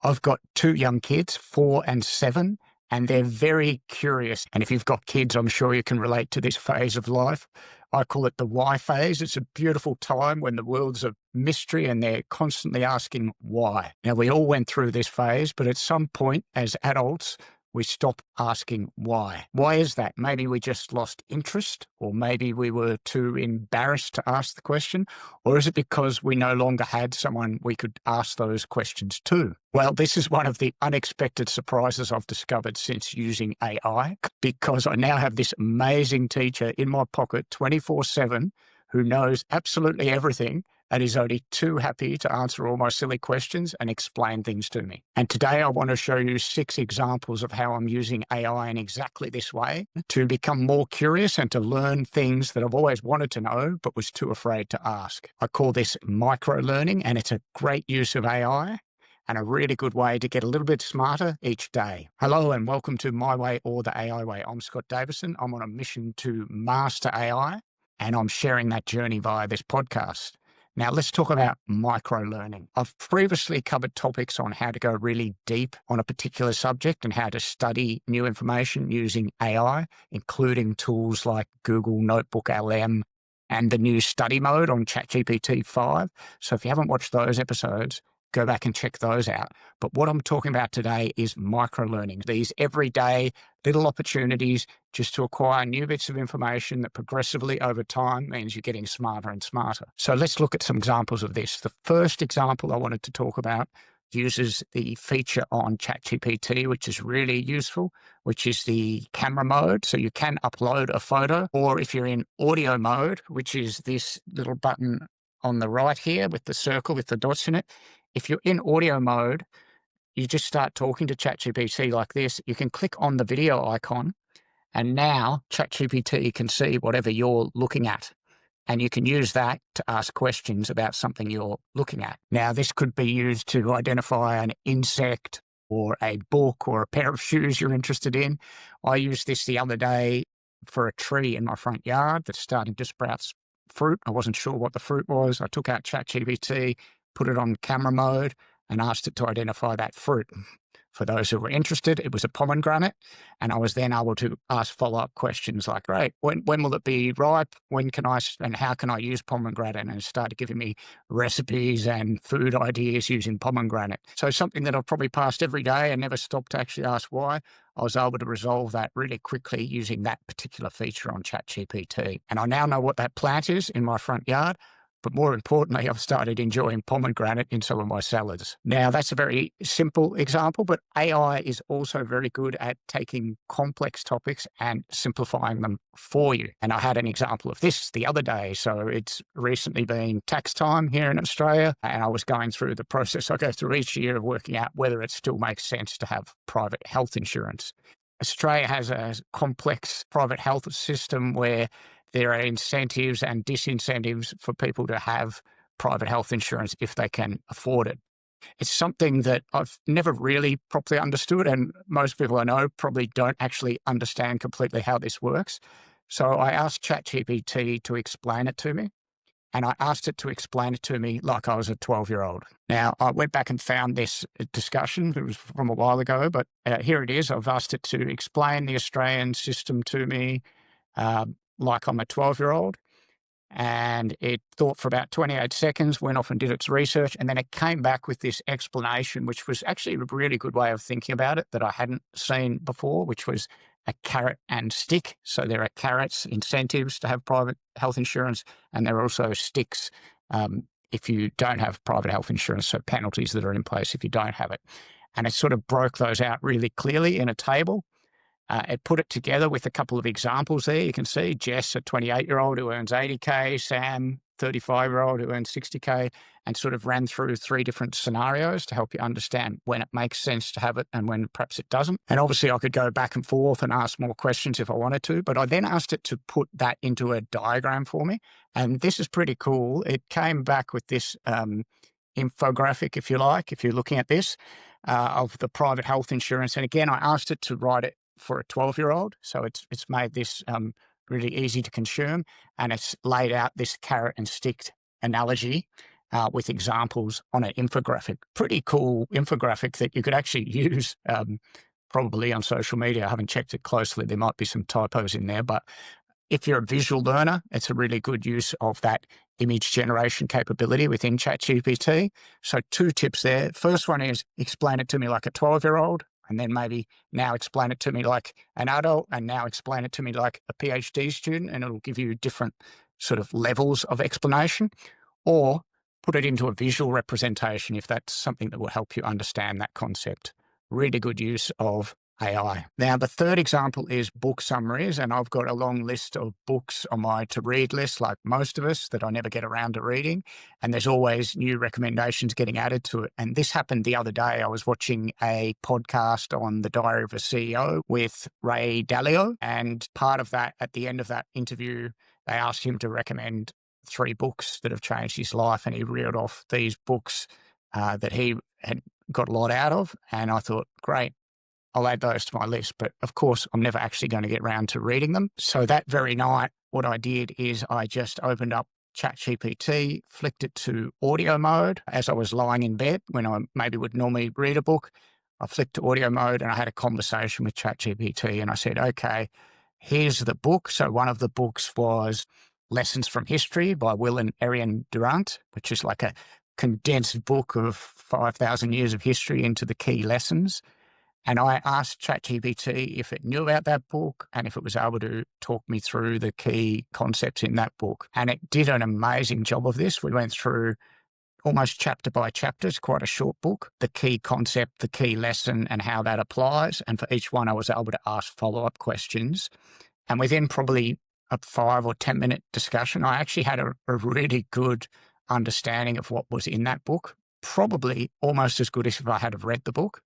I've got two young kids, 4 and 7, and they're very curious. And if you've got kids, I'm sure you can relate to this phase of life. I call it the why phase. It's a beautiful time when the world's a mystery and they're constantly asking why. Now, we all went through this phase, but at some point as adults, we stop asking why. Why is that? Maybe we just lost interest, or maybe we were too embarrassed to ask the question, or is it because we no longer had someone we could ask those questions to? Well, this is one of the unexpected surprises I've discovered since using AI, because I now have this amazing teacher in my pocket 24/7 who knows absolutely everything and is only too happy to answer all my silly questions and explain things to me. And today I want to show you 6 examples of how I'm using AI in exactly this way to become more curious and to learn things that I've always wanted to know but was too afraid to ask. I call this micro-learning, and it's a great use of AI and a really good way to get a little bit smarter each day. Hello and welcome to My Way or the AI Way. I'm Scott Davison. I'm on a mission to master AI, and I'm sharing that journey via this podcast. Now, let's talk about micro-learning. I've previously covered topics on how to go really deep on a particular subject and how to study new information using AI, including tools like Google Notebook LM and the new study mode on ChatGPT 5. So if you haven't watched those episodes, go back and check those out. But what I'm talking about today is micro-learning, these everyday little opportunities just to acquire new bits of information that progressively over time means you're getting smarter and smarter. So let's look at some examples of this. The first example I wanted to talk about uses the feature on ChatGPT, which is really useful, which is the camera mode. So you can upload a photo, or if you're in audio mode, which is this little button on the right here with the circle with the dots in it. If you're in audio mode, you just start talking to ChatGPT like this. You can click on the video icon, and now ChatGPT can see whatever you're looking at. And you can use that to ask questions about something you're looking at. Now, this could be used to identify an insect or a book or a pair of shoes you're interested in. I used this the other day for a tree in my front yard that's starting to sprout fruit. I wasn't sure what the fruit was. I took out ChatGPT, put it on camera mode, and asked it to identify that fruit. For those who were interested, it was a pomegranate, and I was then able to ask follow-up questions like, right, when will it be ripe? When can I, and how can I use pomegranate? And it started giving me recipes and food ideas using pomegranate. So something that I've probably passed every day and never stopped to actually ask why, I was able to resolve that really quickly using that particular feature on ChatGPT. And I now know what that plant is in my front yard. But more importantly, I've started enjoying pomegranate in some of my salads. Now, that's a very simple example, but AI is also very good at taking complex topics and simplifying them for you. And I had an example of this the other day. So it's recently been tax time here in Australia, and I was going through the process I go through each year of working out whether it still makes sense to have private health insurance. Australia has a complex private health system where there are incentives and disincentives for people to have private health insurance if they can afford it. It's something that I've never really properly understood, and most people I know probably don't actually understand completely how this works. So I asked ChatGPT to explain it to me, and I asked it to explain it to me like I was a 12-year-old. Now, I went back and found this discussion. It was from a while ago, but here it is. I've asked it to explain the Australian system to me like I'm a 12-year-old. And it thought for about 28 seconds, went off and did its research, and then it came back with this explanation, which was actually a really good way of thinking about it that I hadn't seen before, which was a carrot and stick. So there are carrots, incentives to have private health insurance, and there are also sticks if you don't have private health insurance, so penalties that are in place if you don't have it. And it sort of broke those out really clearly in a table. It put it together with a couple of examples there. You can see Jess, a 28-year-old who earns 80K, Sam, 35-year-old who earns 60K, and sort of ran through 3 different scenarios to help you understand when it makes sense to have it and when perhaps it doesn't. And obviously I could go back and forth and ask more questions if I wanted to, but I then asked it to put that into a diagram for me. And this is pretty cool. It came back with this infographic, if you like, if you're looking at this, of the private health insurance. And again, I asked it to write it for a 12-year-old. So it's made this really easy to consume, and it's laid out this carrot and stick analogy with examples on an infographic. Pretty cool infographic that you could actually use probably on social media. I haven't checked it closely. There might be some typos in there, but if you're a visual learner, it's a really good use of that image generation capability within ChatGPT. So 2 tips there. First one is explain it to me like a 12-year-old, and then maybe now explain it to me like an adult, and now explain it to me like a PhD student, and it'll give you different sort of levels of explanation. Or put it into a visual representation if that's something that will help you understand that concept. Really good use of AI. Now, the third example is book summaries, and I've got a long list of books on my to-read list, like most of us, that I never get around to reading, and there's always new recommendations getting added to it. And this happened the other day. I was watching a podcast on the Diary of a CEO with Ray Dalio, and part of that, at the end of that interview, they asked him to recommend 3 books that have changed his life, and he reeled off these books that he had got a lot out of, and I thought, great, I'll add those to my list. But of course, I'm never actually going to get around to reading them. So that very night, what I did is I just opened up ChatGPT, flicked it to audio mode as I was lying in bed when I maybe would normally read a book. I flicked to audio mode and I had a conversation with ChatGPT, and I said, okay, here's the book. So one of the books was Lessons from History by Will and Ariane Durant, which is like a condensed book of 5,000 years of history into the key lessons. And I asked ChatGPT if it knew about that book and if it was able to talk me through the key concepts in that book. And it did an amazing job of this. We went through almost chapter by chapter. It's quite a short book, the key concept, the key lesson, and how that applies. And for each one, I was able to ask follow-up questions. And within probably a 5 or 10 minute discussion, I actually had a really good understanding of what was in that book, probably almost as good as if I had have read the book.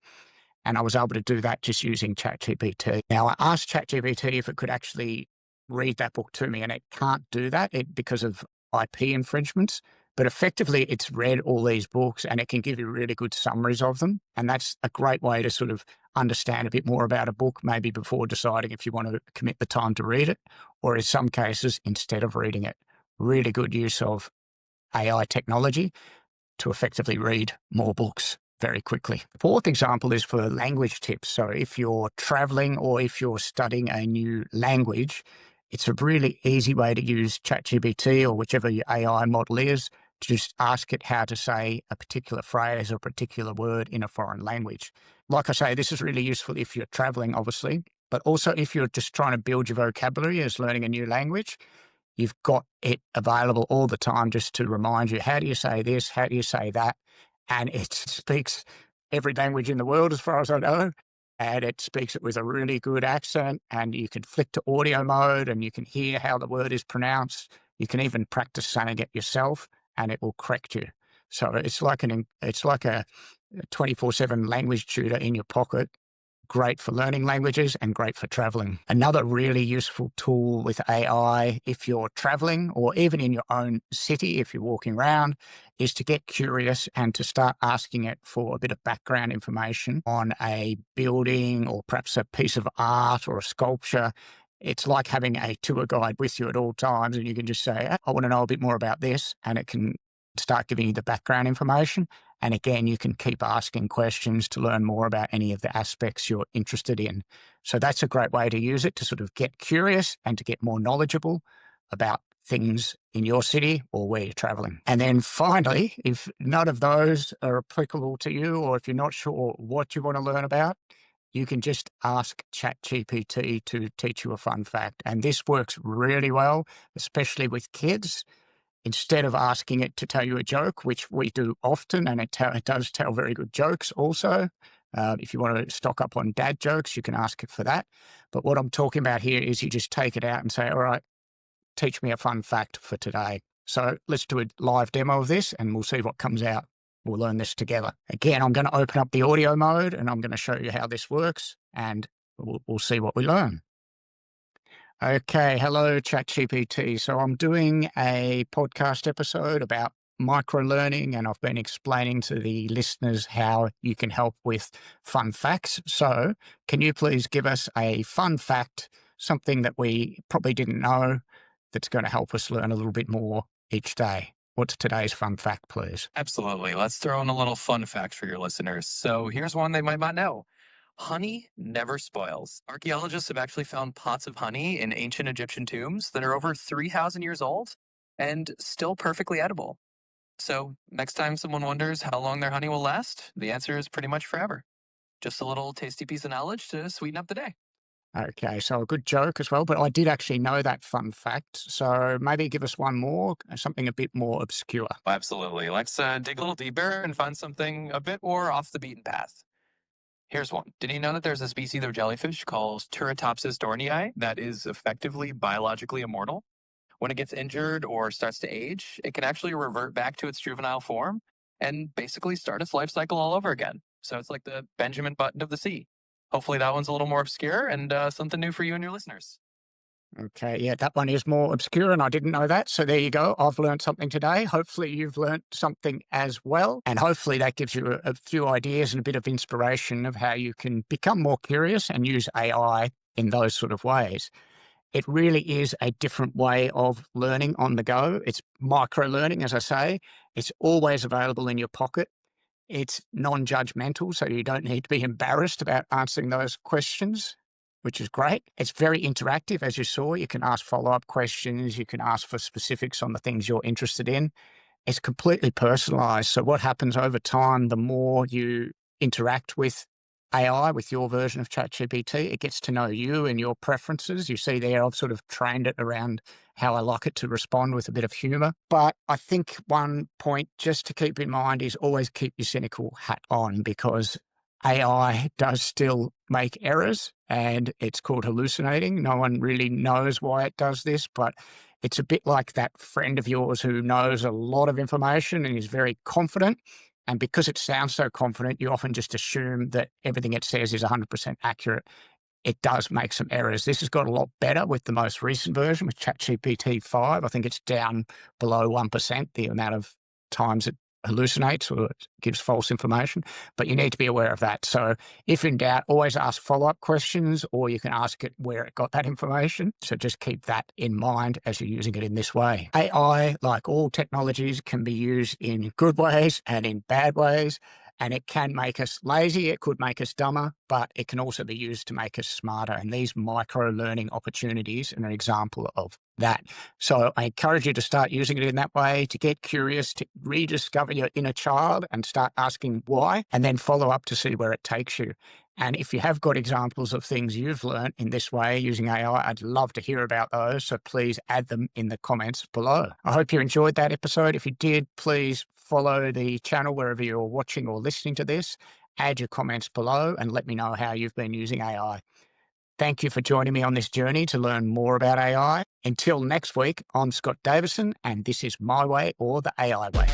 And I was able to do that just using ChatGPT. Now, I asked ChatGPT if it could actually read that book to me, and it can't do that because of IP infringements. But effectively, it's read all these books and it can give you really good summaries of them. And that's a great way to sort of understand a bit more about a book, maybe before deciding if you want to commit the time to read it, or in some cases, instead of reading it. Really good use of AI technology to effectively read more books very quickly. The fourth example is for language tips. So if you're traveling or if you're studying a new language, it's a really easy way to use ChatGPT or whichever your AI model is to just ask it how to say a particular phrase or a particular word in a foreign language. Like I say, this is really useful if you're traveling, obviously, but also if you're just trying to build your vocabulary as learning a new language. You've got it available all the time just to remind you, how do you say this? How do you say that? And it speaks every language in the world, as far as I know. And it speaks it with a really good accent. And you can flick to audio mode and you can hear how the word is pronounced. You can even practice saying it yourself and it will correct you. So it's like a 24/7 language tutor in your pocket. Great for learning languages and great for traveling. Another really useful tool with AI, if you're traveling or even in your own city, if you're walking around, is to get curious and to start asking it for a bit of background information on a building or perhaps a piece of art or a sculpture. It's like having a tour guide with you at all times, and you can just say, I want to know a bit more about this, and it can start giving you the background information. And again, you can keep asking questions to learn more about any of the aspects you're interested in. So that's a great way to use it to sort of get curious and to get more knowledgeable about things in your city or where you're traveling. And then finally, if none of those are applicable to you, or if you're not sure what you want to learn about, you can just ask ChatGPT to teach you a fun fact. And this works really well, especially with kids. Instead of asking it to tell you a joke, which we do often, and it does tell very good jokes also. If you want to stock up on dad jokes, you can ask it for that. But what I'm talking about here is you just take it out and say, all right, teach me a fun fact for today. So let's do a live demo of this and we'll see what comes out. We'll learn this together. Again, I'm going to open up the audio mode and I'm going to show you how this works and we'll see what we learn. Okay, hello ChatGPT. So I'm doing a podcast episode about microlearning and I've been explaining to the listeners how you can help with fun facts. So can you please give us a fun fact, something that we probably didn't know that's going to help us learn a little bit more each day? What's today's fun fact, please? Absolutely. Let's throw in a little fun fact for your listeners. So here's one they might not know. Honey never spoils. Archaeologists have actually found pots of honey in ancient Egyptian tombs that are over 3,000 years old and still perfectly edible. So next time someone wonders how long their honey will last, the answer is pretty much forever. Just a little tasty piece of knowledge to sweeten up the day. Okay, so a good joke as well, but I did actually know that fun fact. So maybe give us one more, something a bit more obscure. Absolutely. Let's dig a little deeper and find something a bit more off the beaten path. Here's one. Did you know that there's a species of jellyfish called Turritopsis dohrnii that is effectively biologically immortal? When it gets injured or starts to age, it can actually revert back to its juvenile form and basically start its life cycle all over again. So it's like the Benjamin Button of the sea. Hopefully, that one's a little more obscure and something new for you and your listeners. Okay, yeah, that one is more obscure and I didn't know that. So there you go. I've learned something today. Hopefully, you've learned something as well. And hopefully, that gives you a few ideas and a bit of inspiration of how you can become more curious and use AI in those sort of ways. It really is a different way of learning on the go. It's micro learning, as I say. It's always available in your pocket. It's non-judgmental, so you don't need to be embarrassed about answering those questions, which is great. It's very interactive, as you saw. You can ask follow-up questions. You can ask for specifics on the things you're interested in. It's completely personalized. So what happens over time, the more you interact with AI, with your version of ChatGPT, it gets to know you and your preferences. You see there, I've sort of trained it around how I like it to respond with a bit of humor. But I think one point just to keep in mind is always keep your cynical hat on, because AI does still make errors and it's called hallucinating. No one really knows why it does this, but it's a bit like that friend of yours who knows a lot of information and is very confident. And because it sounds so confident, you often just assume that everything it says is 100% accurate. It does make some errors. This has got a lot better with the most recent version, with ChatGPT 5. I think it's down below 1%, the amount of times it hallucinates or gives false information. But you need to be aware of that. So if in doubt, always ask follow-up questions, or you can ask it where it got that information. So just keep that in mind as you're using it in this way. AI, like all technologies, can be used in good ways and in bad ways. And it can make us lazy, it could make us dumber, but it can also be used to make us smarter. And these micro learning opportunities are an example of that. So I encourage you to start using it in that way, to get curious, to rediscover your inner child and start asking why, and then follow up to see where it takes you. And if you have got examples of things you've learned in this way using AI, I'd love to hear about those. So please add them in the comments below. I hope you enjoyed that episode. If you did, please follow the channel wherever you're watching or listening to this. Add your comments below and let me know how you've been using AI. Thank you for joining me on this journey to learn more about AI. Until next week, I'm Scott Davison, and this is My Way or the AI Way.